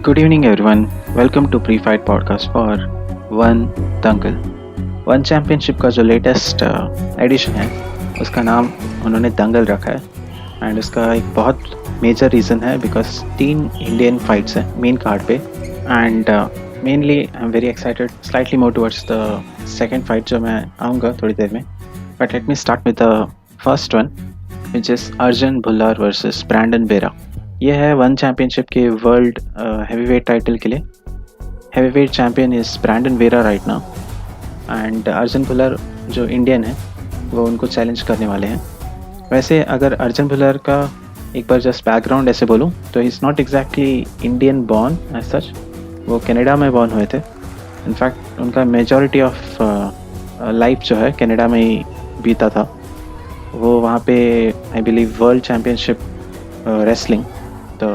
Good evening, everyone. Welcome to Pre-Fight Podcast for One Dangal. One championship का जो latest edition है उसका नाम उन्होंने दंगल रखा है एंड उसका एक बहुत मेजर रीज़न है बिकॉज 3 इंडियन फाइट्स हैं मेन कार्ड पे and mainly I am very excited slightly more towards the second fight जो मैं आऊँगा थोड़ी देर में. But let me start with the first one which is Arjun Bhullar versus Brandon Vera. ये है वन चैम्पियनशिप के वर्ल्ड हैवीवेट टाइटल के लिए. Heavyweight champion is Brandon Vera right now and Arjun Bhullar जो इंडियन है वो उनको चैलेंज करने वाले हैं. वैसे अगर अर्जुन भुल्लर का एक बार जस्ट बैकग्राउंड ऐसे बोलूँ तो he is not exactly Indian born as such. वो कनाडा में बॉर्न हुए थे. इनफैक्ट उनका मेजॉरिटी ऑफ लाइफ जो है कनाडा में ही बीता था. वो वहाँ पे I believe world championship wrestling तो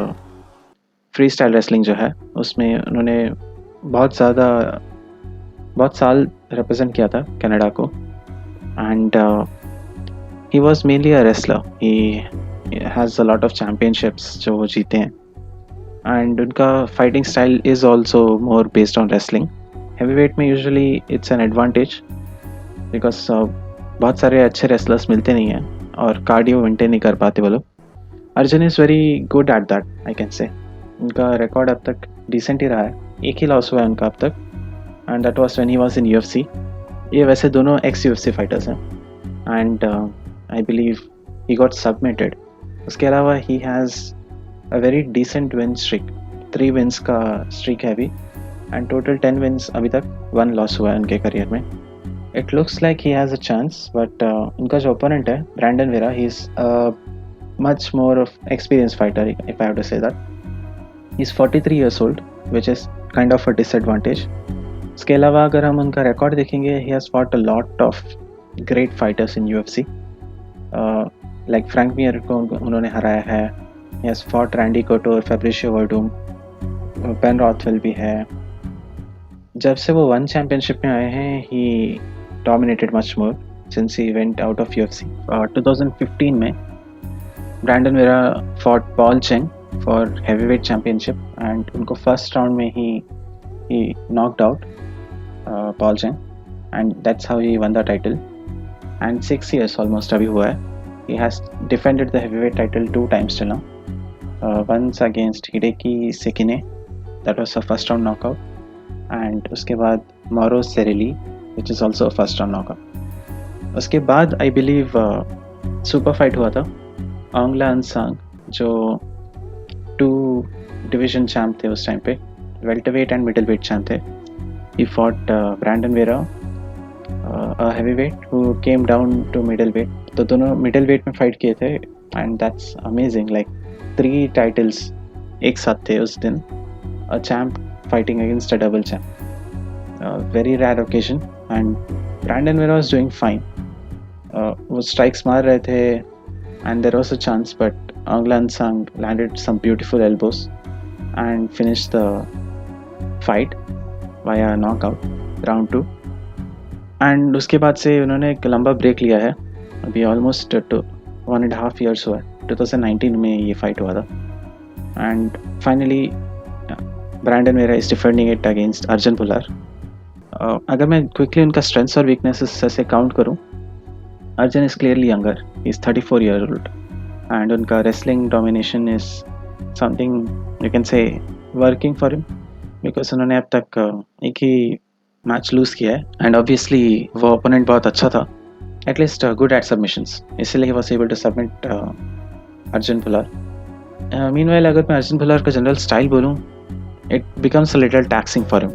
फ्री स्टाइल रेसलिंग जो है उसमें उन्होंने बहुत साल रिप्रेजेंट किया था कनाडा को. And he was mainly a wrestler. He has a lot of championships जो वो जीते हैं एंड उनका fighting style is also more based on wrestling. Heavyweight में usually it's an advantage because बहुत सारे अच्छे रेसलर्स मिलते नहीं हैं और कार्डियो मेंटेन नहीं कर पाते वो लोग. Arjun is very good at that I can से. उनका रिकॉर्ड अब तक डिसेंट ही रहा है. एक ही लॉस हुआ है उनका अब तक and that was when he was in UFC. ये वैसे दोनों एक्स UFC फाइटर्स हैं and I believe he got submitted. उसके अलावा he has a very decent win streak. 3 wins का स्ट्रीक है अभी एंड टोटल 10 विन्स अभी तक. 1 लॉस हुआ है उनके करियर में. It looks like he has a chance but उनका जो ओपोनेंट है Brandon Vera he is much more of experienced fighter if I have to say that. He's 43 years old which is kind of a disadvantage. इसके अलावा अगर हम उनका record देखेंगे he has fought a lot of great fighters in UFC. Like Frank Mir को उन्होंने हराया है. He has fought Randy Couture, Fabricio Werdum, Ben Rothwell भी है. जब से वो वन चैम्पियनशिप में आए हैं he dominated much more since he went out of UFC. 2015 में Brandon Vera fought Paul Cheng for heavyweight championship and उनको फर्स्ट राउंड में ही knocked out Paul Cheng and that's how he won the title. And 6 years almost अभी हुआ है. He has defended the heavyweight title 2 times till now. Once against Hideki Sekine that was a first round knockout and उसके बाद Mauro Cerilli which is also first round knockout. उसके बाद I believe super fight हुआ था. Aung लान सांग जो 2 division champ थे उस टाइम पे, welterweight and middleweight champ थे. He fought Brandon Vera heavyweight who came down to middleweight. तो दोनों मिडल वेट में फाइट किए थे and that's amazing. Like 3 titles एक साथ थे उस दिन. A champ fighting against a double champ. Very rare occasion and Brandon Vera was doing fine. वो स्ट्राइक्स मार रहे थे and there was a chance but Aung Lan Sang landed some beautiful elbows and finished the fight via knockout round 2. and उसके बाद से उन्होंने एक लंबा ब्रेक लिया है. अभी ऑलमोस्ट 1.5 years हुआ है. 2019 में ये फाइट हुआ था and finally Brandon Vera is defending it against Arjun Bhullar. अगर मैं क्विकली उनका स्ट्रेंथ्स और वीकनेसेस से काउंट करूँ, Arjun is clearly younger. He's 34 years old. And उनका wrestling domination is something you can say working for him. Because उन्होंने अब तक एक ही मैच लूज़ किया है. And obviously वो opponent बहुत अच्छा था. At least good at submissions. इसलिए he was able to submit Arjun Bhular. Meanwhile अगर मैं अर्जुन भुल्लर का जनरल स्टाइल बोलूँ, it becomes a little taxing for him.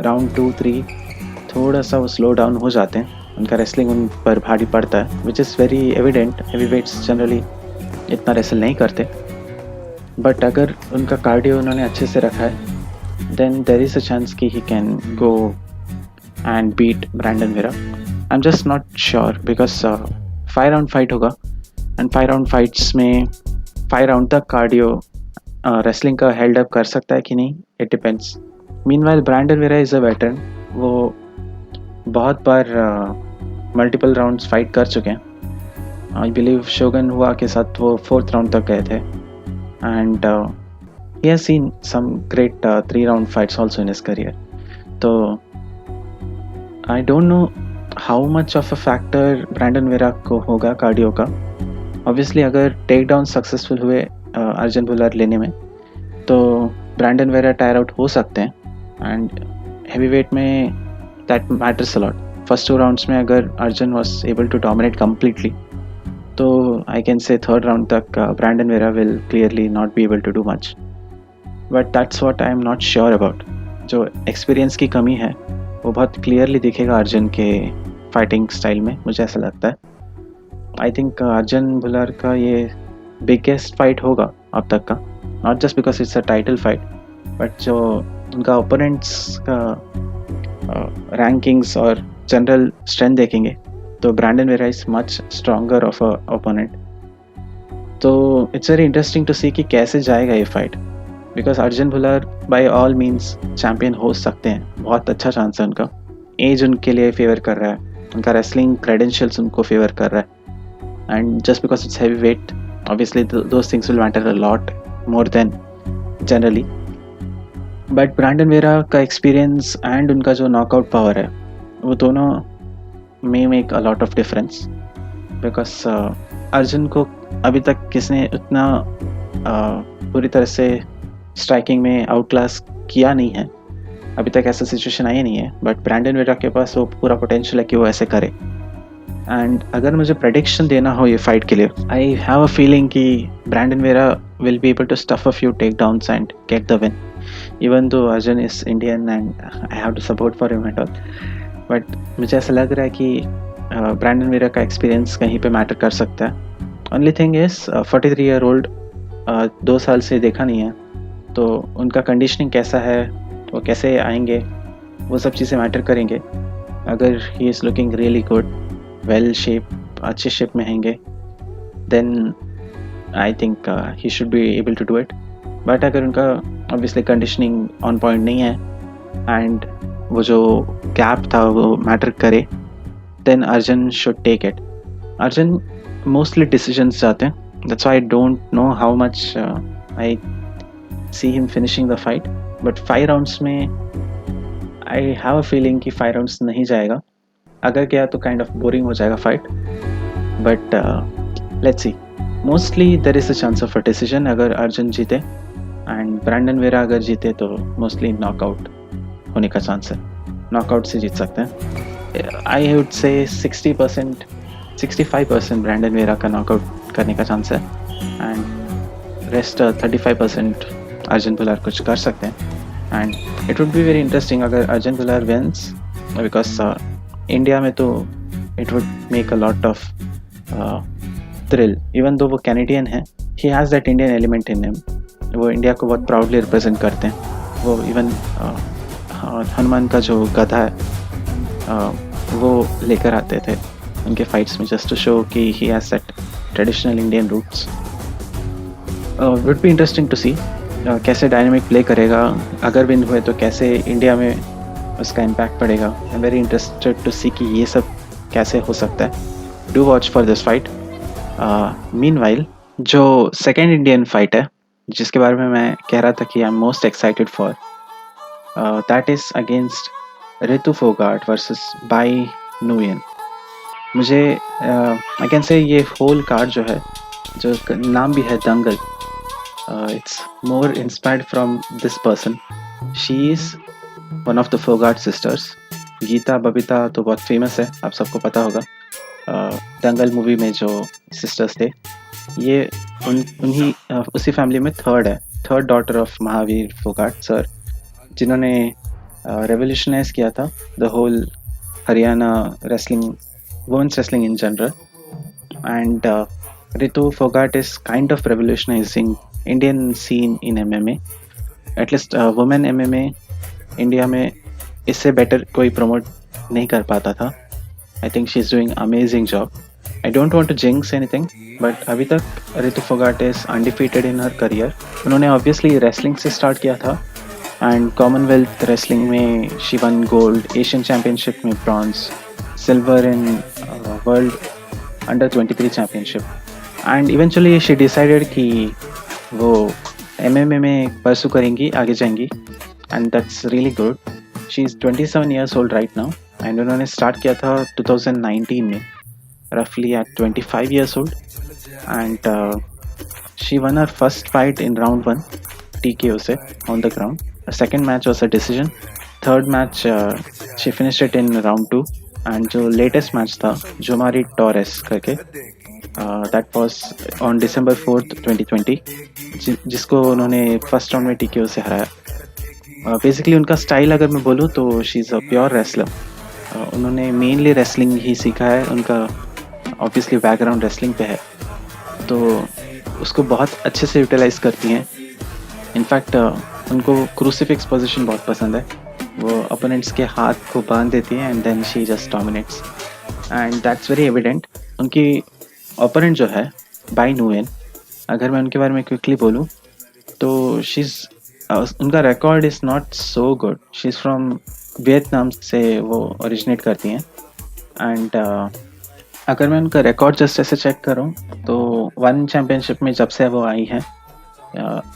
Round 2-3 थोड़ा सा वो स्लो डाउन हो जाते हैं. उनका रेसलिंग उन पर भारी पड़ता है which is very evident. Heavyweights generally इतना रेसल नहीं करते बट अगर उनका कार्डियो उन्होंने अच्छे से रखा है then there is a chance कि he can go and beat Brandon Vera. I am just not sure because 5 round fight होगा एंड 5 राउंड फाइट्स में 5 राउंड तक कार्डियो रेसलिंग का हेल्ड अप कर सकता है कि नहीं, it depends. Meanwhile Brandon Vera is a veteran. वो बहुत बार मल्टीपल राउंड्स फाइट कर चुके हैं. आई बिलीव शोगन हुआ के साथ वो 4th राउंड तक गए थे and he has seen some great 3-round fights also in his career. So I don't know how much of a factor Brandon Vera को होगा कार्डियो का. ऑब्वियसली अगर टेक डाउन सक्सेसफुल हुए अर्जुन भुलार लेने में तो ब्रैंडन वेरा टायर आउट हो सकते हैं. एंड हैवी वेट में that matters a lot. First 2 rounds में अगर Arjun was able to dominate completely तो I can say third round तक Brandon Vera will clearly not be able to do much. But that's what I am not sure about. जो experience की कमी है वो बहुत क्लियरली दिखेगा अर्जुन के फाइटिंग स्टाइल में, मुझे ऐसा लगता है. आई थिंक अर्जुन भुलार का ये बिगेस्ट फाइट होगा अब तक का, not just because it's a title fight but जो उनका ओपोनेंट्स का रैंकिंग्स और जनरल स्ट्रेंथ देखेंगे तो Brandon Vera is much stronger of a opponent. तो it's very interesting to see कि कैसे जाएगा ये fight. Because Arjun Bhullar by all means champion हो सकते हैं, बहुत अच्छा चांस है उनका. एज उनके लिए फेवर कर रहा है, उनका रेसलिंग क्रेडेंशियल्स उनको फेवर कर रहा है. And just because it's heavyweight obviously those things will matter a lot more than generally. But Brandon Vera का एक्सपीरियंस एंड उनका जो नॉकआउट पावर है वो दोनों may make a lot of difference. Because Arjun को अभी तक किसने उतना पूरी तरह से स्ट्राइकिंग में आउट क्लास किया नहीं है, अभी तक ऐसा सिचुएशन आई नहीं है. बट ब्रैंडन वेरा के पास वो पूरा पोटेंशियल है कि वो ऐसे करे. एंड अगर मुझे प्रेडिक्शन देना हो ये फाइट के लिए, आई हैव अ फीलिंग कि Brandon Vera will be able to stuff a few takedowns and get the win. Even though Arjun is Indian and I have to support for him and all, but मुझे ऐसा लग रहा है कि Brandon Vera का experience कहीं पे matter कर सकता है. Only thing is 43 year old, 2 साल से देखा नहीं है तो उनका कंडीशनिंग कैसा है, वो कैसे आएंगे, वो सब चीज़ें मैटर करेंगे. अगर he is looking really good, well shape, अच्छे शेप में हैंगे, then I think he should be able to do it. But अगर उनका ऑब्वियसली कंडीशनिंग ऑन पॉइंट नहीं है एंड वो जो गैप था वो मैटर करे, then Arjun should take it. Arjun mostly decisions जाते हैं, that's why I don't know how much I see him finishing the fight. But 5 rounds में I have a feeling कि 5 rounds नहीं जाएगा. अगर गया तो kind of boring हो जाएगा fight. But let's see. Mostly there is a chance of a decision अगर अर्जुन जीते, and ब्रैंडन वेरा अगर जीते तो mostly knockout होने का चांस है. knockout से जीत सकते हैं. I would say 60%, 65% Brandon Vera का knockout करने का चांस है and rest 35% अर्जुन भुलार कुछ कर सकते हैं. And it would be very interesting अगर अर्जुन भुलार विंस, बिकॉज इंडिया में तो it would make a lot of thrill. Even though वो कैनेडियन है, he has that Indian element in him. वो इंडिया को बहुत प्राउडली रिप्रेजेंट करते हैं. वो इवन हनुमान का जो गधा है वो लेकर आते थे उनके फाइट्स में जस्ट टू शो कि he has that traditional Indian roots. Would be interesting to see कैसे डायनामिक प्ले करेगा. अगर विन हुए तो कैसे इंडिया में उसका इम्पैक्ट पड़ेगा. I am very interested to see कि ये सब कैसे हो सकता है. Do watch for this fight. Meanwhile जो सेकेंड इंडियन फाइट है जिसके बारे में मैं कह रहा था कि I am most excited for, that is against Ritu Phogat versus Bi नुयन. मुझे आई कैन से ये होल कार्ड जो है, जो नाम भी है दंगल, it's more inspired from this person. She is one of the Fogart sisters. Gita Babita तो बहुत फेमस है, आप सबको पता होगा. दंगल मूवी में जो सिस्टर्स थे, ये उन्हीं उसी फैमिली में third daughter of Mahavir Phogat sir, जिन्होंने रेवोल्यूशनाइज किया था the whole Haryana wrestling, women's wrestling in general. And Ritu Phogat is kind of revolutionizing Indian scene in MMA. At least women MMA India में इससे बेटर कोई प्रमोट नहीं कर पाता था. I think she is doing amazing job. I don't want to jinx anything, but अभी तक Ritu Phogat is undefeated in her career. उन्होंने ऑब्वियसली रेसलिंग से स्टार्ट किया था एंड कॉमनवेल्थ रेसलिंग में she won gold, Asian championship में bronze, silver in world under 23 championship. And eventually she decided कि वो MMA में परसू करेंगी, आगे जाएंगी, and that's really good. She is 27 years old right now, and उन्होंने start किया था 2019 में, रफली at 25 years old. And she won her first fight in round 1 TKO से on the ground. The second match was a decision. Third match she finished it in round 2. And जो latest match था जोमारी Torres करके, that was on December 4th 2020, जिसको उन्होंने first round में TKO से हराया. Basically उनका स्टाइल अगर मैं बोलूँ तो she is a pure wrestler. उन्होंने मेनली रेसलिंग ही सीखा है, उनका ऑब्वियसली बैकग्राउंड रेसलिंग पे है, तो उसको बहुत अच्छे से यूटिलाइज़ करती हैं. इनफैक्ट उनको क्रूसीफिक्स पोजीशन बहुत पसंद है. वो अपोनेंट्स के हाथ को बांध देती है and then she just dominates, and that's very evident. उनकी ओपोनेंट जो है बाई नुएन, अगर मैं उनके बारे में क्विकली बोलूँ तो उनका record is not so good. She is from Vietnam से वो ओरिजिनेट करती हैं. एंड अगर मैं उनका रिकॉर्ड जस्ट ऐसे चेक करूँ तो वन चैम्पियनशिप में जब से वो आई हैं,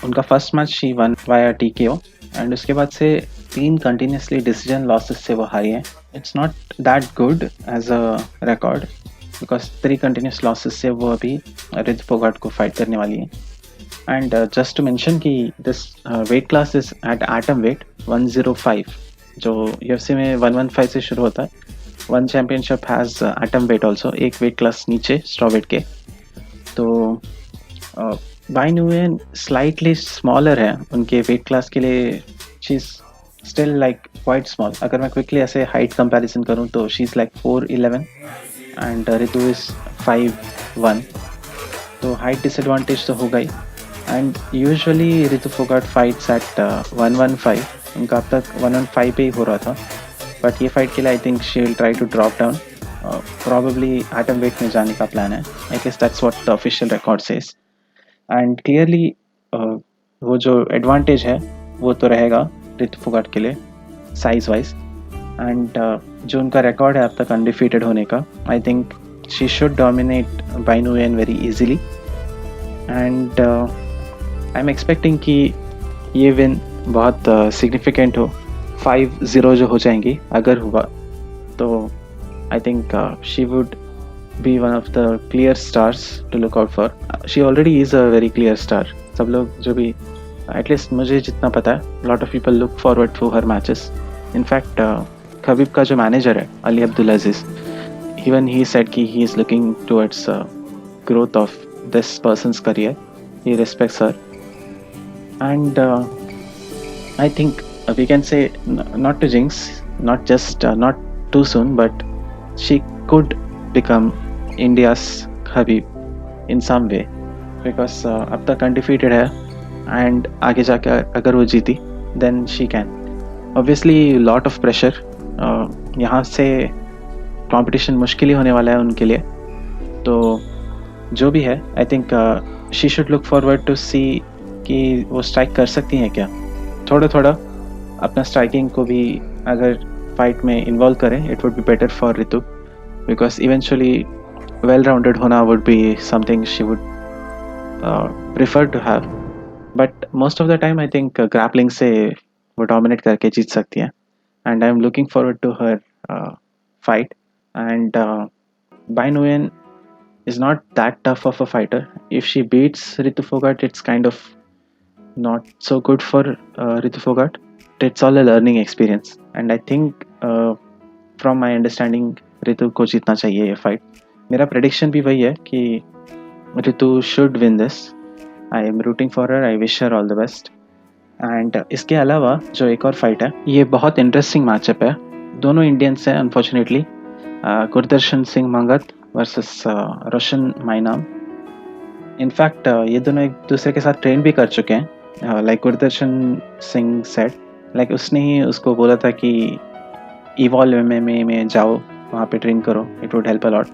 उनका first match she one via TKO, and उसके बाद से 3 कंटिन्यूसली डिसीजन लॉसेस से वो हारी हैं. It's not that good as a record, because 3 continuous losses से वो अभी रित फोगाट को फाइट करने वाली हैं. एंड जस्ट टू मेंशन कि this weight class is at atomweight 105, जो UFC में 115 से शुरू होता है. One Championship has atomweight also, एक वेट क्लास नीचे स्ट्रॉ वेट के. तो बाई नुएन स्लाइटली स्मॉलर है उनके वेट क्लास के लिए. She is still like quite small. अगर मैं क्विकली ऐसे हाइट कंपैरिजन करूँ तो she is like 4'11" and Ritu is 5'1", तो हाइट डिसएडवांटेज तो होगा ही. And usually Ritu Phogat fights at 115, उनका अब तक 115 पे ही हो रहा था, बट ये फाइट के लिए I think she will try to drop down. Probably atomweight में जाने का प्लान है. I guess that's what the official record says. And clearly वो जो एडवांटेज है वो तो रहेगा रितु फोगाट के लिए साइज वाइज. एंड जो उनका रिकॉर्ड है अब तक अनडिफीटेड होने का, I think she should dominate Bi नुएन very easily. And I am expecting कि ये विन बहुत सिग्निफिकेंट हो. 5-0 जो हो जाएंगी अगर हुआ तो आई think she would be one of the clear stars to look out for. She already is a very clear star. सब लोग जो भी, at least मुझे जितना पता है, lot of people look forward to her matches. In fact, Khabib का जो मैनेजर है अली अब्दुल अजीज, even he said कि he is looking towards growth of this person's career. He respects her, and I think we can say not to jinx, not too soon, but she could become India's Khabib in some way, because अब तक undefeated है, and आगे जाकर अगर वो जीती then she can. Obviously lot of pressure, यहाँ से competition मुश्किल ही होने वाला है उनके लिए. तो जो भी है I think she should look forward to see कि वो strike कर सकती हैं क्या. थोड़ा थोड़ा अपना striking को भी अगर fight में involve करें, it would be better for Ritu, because eventually well-rounded होना would be something she would prefer to have. But most of the time I think grappling से वो dominate करके जीत सकती है, and I am looking forward to her fight. And Bai Nguyen is not that tough of a fighter. If she beats Ritu Phogat, it's kind of not so good for Ritu Phogat. It's all a learning experience, and I think from my understanding Ritu को जीतना चाहिए ये fight. मेरा prediction भी वही है कि Ritu should win this. I am rooting for her, I wish her all the best. And इसके अलावा जो एक और फाइट है, ये बहुत इंटरेस्टिंग मैचअप है. दोनों इंडियंस हैं अनफॉर्चुनेटली. गुरदर्शन सिंह मंगत वर्सेस रोशन माइनाम. इनफैक्ट ये दोनों एक दूसरे के साथ ट्रेन भी कर चुके हैं. Like Gurdarshan Singh said, like उसने ही उसको बोला था कि इवॉल्व MMA में जाओ, वहाँ पे ट्रेन करो, it would help a lot.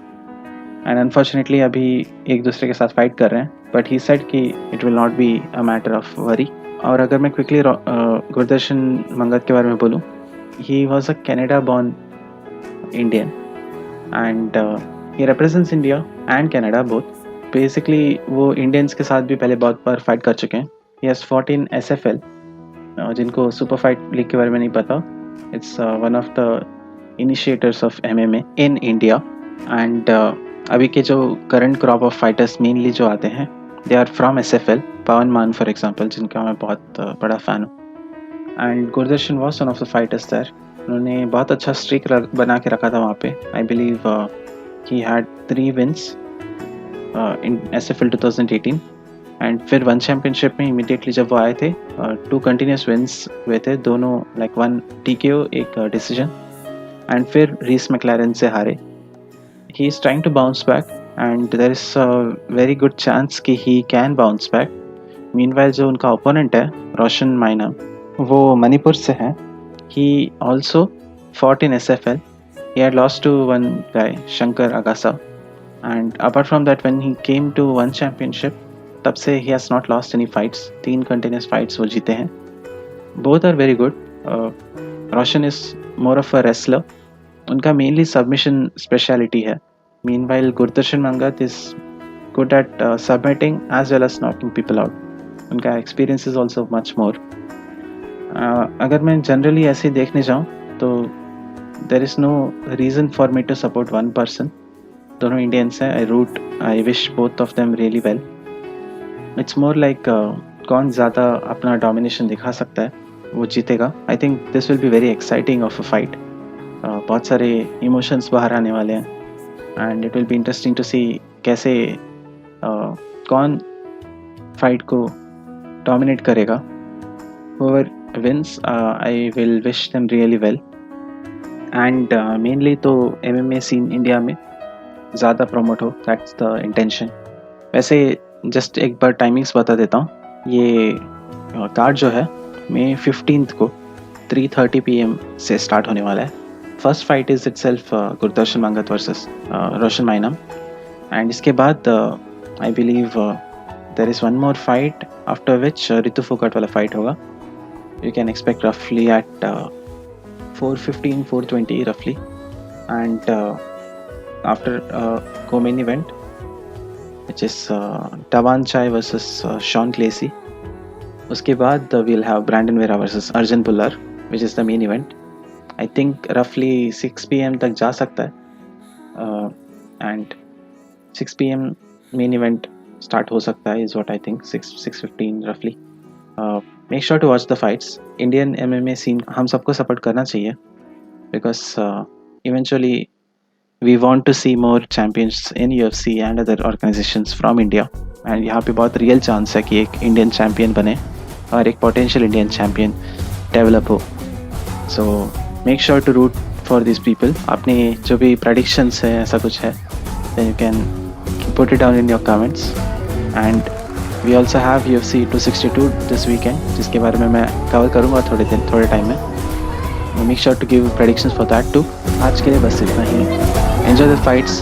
And unfortunately अभी एक दूसरे के साथ फाइट कर रहे हैं, बट ही सेड कि it will not be a matter of worry. और अगर मैं क्विकली गुरदर्शन मंगत के बारे में बोलूँ, he was a Canada born Indian, and he represents India and Canada both. Basically वो इंडियंस के साथ भी पहले बहुत बार फाइट कर चुके हैं, he has fought in SFL, जिनको सुपर फाइट लीग के बारे में नहीं पता, it's one of the initiators of MMA in India. And अभी के जो current crop of fighters mainly जो आते हैं, they are from SFL. Pavan Maan for example, जिनका मैं बहुत बड़ा फ़ैन हूँ. And Gurdarshan was one of the fighters there. उन्होंने बहुत अच्छा स्ट्रीक बना के रखा था वहाँ पे. आई believe he had 3 wins in SFL 2018. And फिर वन चैम्पियनशिप में इमीडिएटली जब वो आए थे, 2 कंटिन्यूस विन्स हुए थे, दोनों लाइक 1 TKO, एक डिसीजन. एंड फिर रीस मैक्लारेन से हारे. He is trying to bounce back and there is a very good chance कि he can bounce back. Meanwhile जो उनका ओपोनेंट है, रोशन माइना, वो मणिपुर से है. He also fought in SFL. He had lost to one guy, Shankar Agasa. And apart from that, when he came to one championship, तब से he has not lost any fights. 3 continuous fights वो जीते हैं. Both are very good. Roshan is more of a wrestler. उनका mainly submission speciality है. Meanwhile, Gurdarshan Mangat is good at submitting as well as knocking people out. उनका experience is also much more. अगर मैं generally ऐसे देखने जाऊँ तो there is no reason for me to support one person. दोनों Indians हैं. I wish both of them really well. It's more like कौन ज़्यादा अपना डोमिनेशन दिखा सकता है वो जीतेगा. I think this will be very exciting of a fight. बहुत सारे इमोशंस बाहर आने वाले हैं and it will be interesting to see कैसे कौन फाइट को डोमिनेट करेगा. Whoever wins, I will wish them really well. And mainly तो MMA scene इंडिया में ज़्यादा प्रमोट हो, that's the intention. वैसे जस्ट एक बार टाइमिंग्स बता देता हूँ. ये कार्ड जो है May 15th को 3:30 PM से स्टार्ट होने वाला है. First fight is itself Gurdarshan Mangat versus Roshan Mainam. And इसके बाद I believe there is one more fight after which Ritu Phogat वाला फाइट होगा. You can expect roughly at 4:15, 4:20 roughly. And after co-main event, which is Tavan Chai versus Sean Clancy. उसके बाद we'll have Brandon Vera versus Arjun Pullar, which is the main event. I think roughly 6 PM तक जा सकता है. And 6 PM main event start हो सकता है is what I think. 6:15 roughly. Make sure to watch the fights. Indian MMA scene हम सबको support करना चाहिए because eventually we want to see more champions in UFC and other organizations from India. And यहाँ पे बहुत real chance है कि एक इंडियन चैम्पियन बने और एक पोटेंशियल इंडियन चैम्पियन डेवलप हो. So make sure to root for these people. अपने जो भी predictions है ऐसा कुछ है, then you can put it down in your comments. And we also have UFC 262 this weekend, जिसके बारे में मैं कवर करूँगा थोड़े टाइम में. Make sure to give predictions for that too. आज के लिए बस इतना ही. Enjoy the fights.